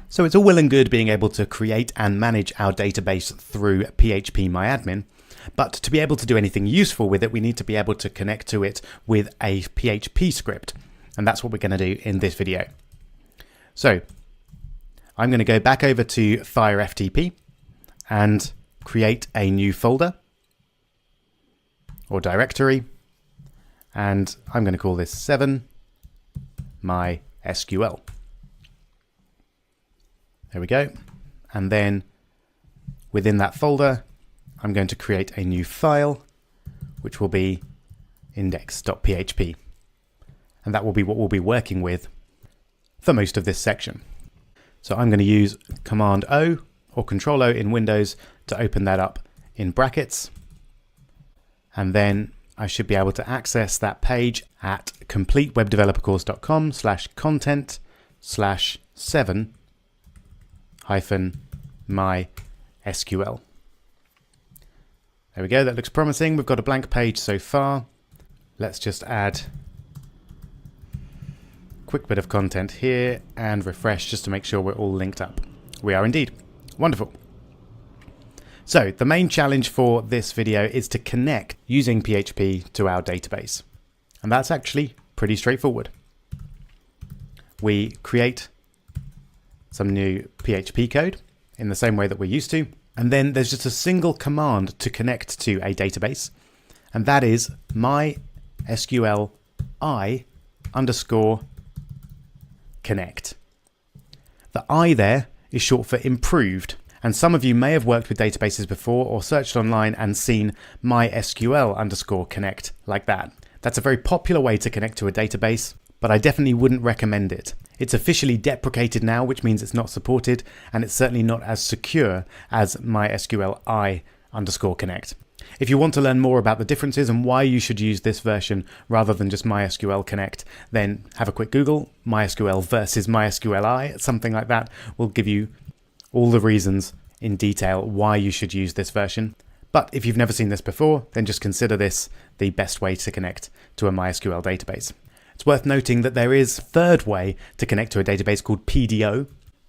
So it's all well and good being able to create and manage our database through phpMyAdmin, but to be able to do anything useful with it, we need to be able to connect to it with a PHP script. And that's what we're going to do in this video. So I'm going to go back over to FireFTP and create a new folder or directory. And I'm going to call this 7 MySQL. There we go. And then within that folder, I'm going to create a new file, which will be index.php. And that will be what we'll be working with for most of this section. So I'm going to use Command O or Control O in Windows to open that up in brackets. And then I should be able to access that page at completewebdevelopercourse.com/content/7-MySQL. There we go, that looks promising. We've got a blank page so far. Let's just add a quick bit of content here and refresh just to make sure we're all linked up. We are indeed. Wonderful. So the main challenge for this video is to connect using PHP to our database. And that's actually pretty straightforward. We create some new PHP code in the same way that we're used to. And then there's just a single command to connect to a database. And that is MySQL I_connect. The I there is short for improved. And some of you may have worked with databases before or searched online and seen MySQL_connect like that. That's a very popular way to connect to a database, but I definitely wouldn't recommend it. It's officially deprecated now, which means it's not supported, and it's certainly not as secure as MySQL I_connect. If you want to learn more about the differences and why you should use this version rather than just MySQL Connect, then have a quick Google. MySQL versus MySQL I, something like that will give you all the reasons in detail why you should use this version. But if you've never seen this before, then just consider this the best way to connect to a MySQL database. It's worth noting that there is a third way to connect to a database called PDO.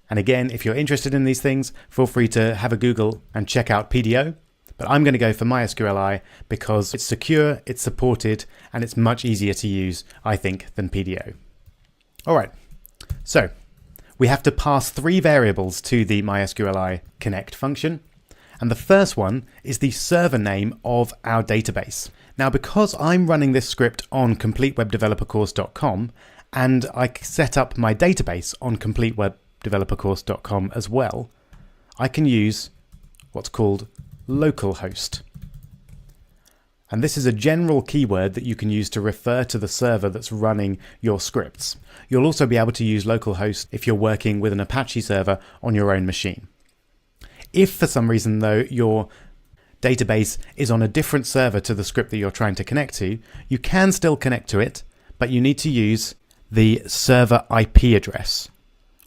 And again, if you're interested in these things, feel free to have a Google and check out PDO. But I'm going to go for MySQL I because it's secure, it's supported, and it's much easier to use, I think, than PDO. All right, so we have to pass 3 variables to the MySQL I connect function. And the first one is the server name of our database. Now, because I'm running this script on completewebdevelopercourse.com and I set up my database on completewebdevelopercourse.com as well, I can use what's called localhost. And this is a general keyword that you can use to refer to the server that's running your scripts. You'll also be able to use localhost if you're working with an Apache server on your own machine. If for some reason though your database is on a different server to the script that you're trying to connect to, you can still connect to it, but you need to use the server IP address,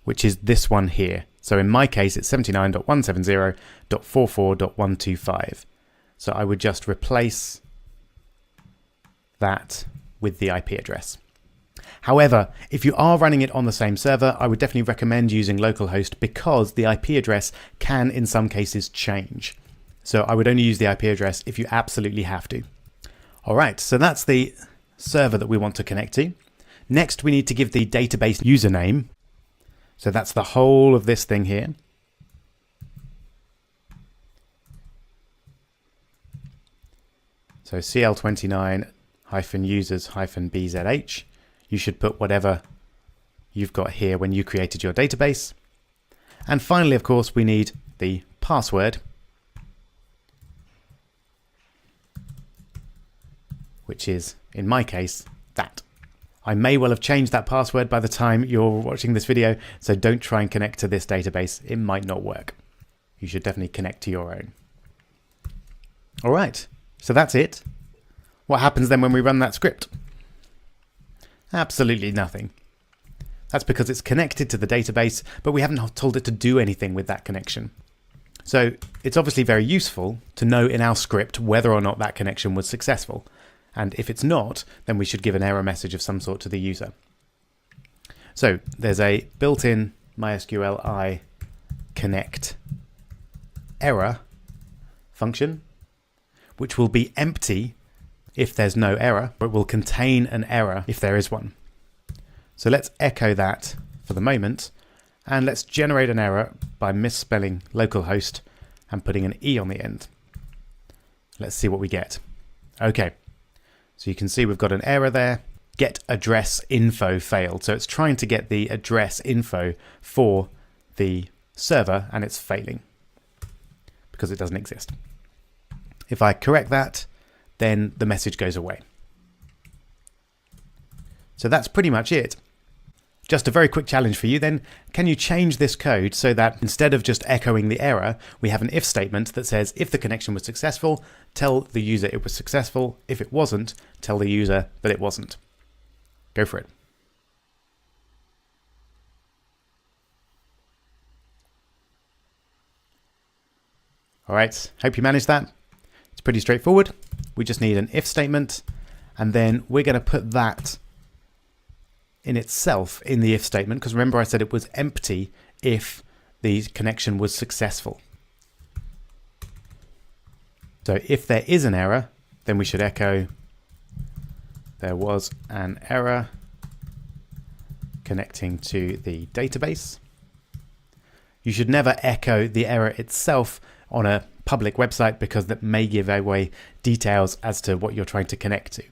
which is this one here. So in my case, it's 79.170.44.125. So I would just replace that with the IP address. However, if you are running it on the same server, I would definitely recommend using localhost because the IP address can in some cases change. So I would only use the IP address if you absolutely have to. All right, so that's the server that we want to connect to. Next, we need to give the database username. So that's the whole of this thing here. So cl29-users-bzh. You should put whatever you've got here when you created your database. And finally, of course, we need the password, which is, in my case, that. I may well have changed that password by the time you're watching this video, so don't try and connect to this database. It might not work. You should definitely connect to your own. All right, so that's it. What happens then when we run that script? Absolutely nothing. That's because it's connected to the database, but we haven't told it to do anything with that connection. So it's obviously very useful to know in our script whether or not that connection was successful. And if it's not, then we should give an error message of some sort to the user. So there's a built-in MySQL I connect error function, which will be empty if there's no error, but will contain an error if there is one. So let's echo that for the moment, and let's generate an error by misspelling localhost and putting an E on the end. Let's see what we get. Okay, so you can see we've got an error there. Get address info failed. So it's trying to get the address info for the server and it's failing because it doesn't exist. If I correct that, then the message goes away. So that's pretty much it. Just a very quick challenge for you then. Can you change this code so that instead of just echoing the error, we have an if statement that says if the connection was successful, tell the user it was successful. If it wasn't, tell the user that it wasn't. Go for it. All right, hope you managed that. It's pretty straightforward. We just need an if statement, and then we're going to put that in itself in the if statement, because remember I said it was empty if the connection was successful. So if there is an error, then we should echo there was an error connecting to the database. You should never echo the error itself on a public website because that may give away details as to what you're trying to connect to,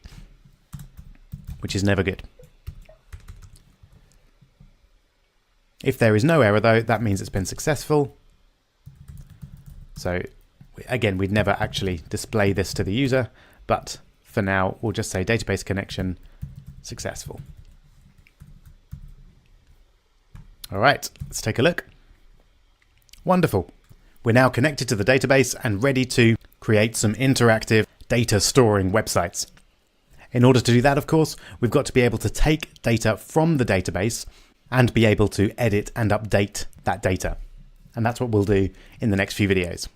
which is never good. If there is no error though, that means it's been successful. So again, we'd never actually display this to the user, but for now, we'll just say database connection successful. All right, let's take a look. Wonderful. We're now connected to the database and ready to create some interactive data storing websites. In order to do that, of course, we've got to be able to take data from the database and be able to edit and update that data. And that's what we'll do in the next few videos.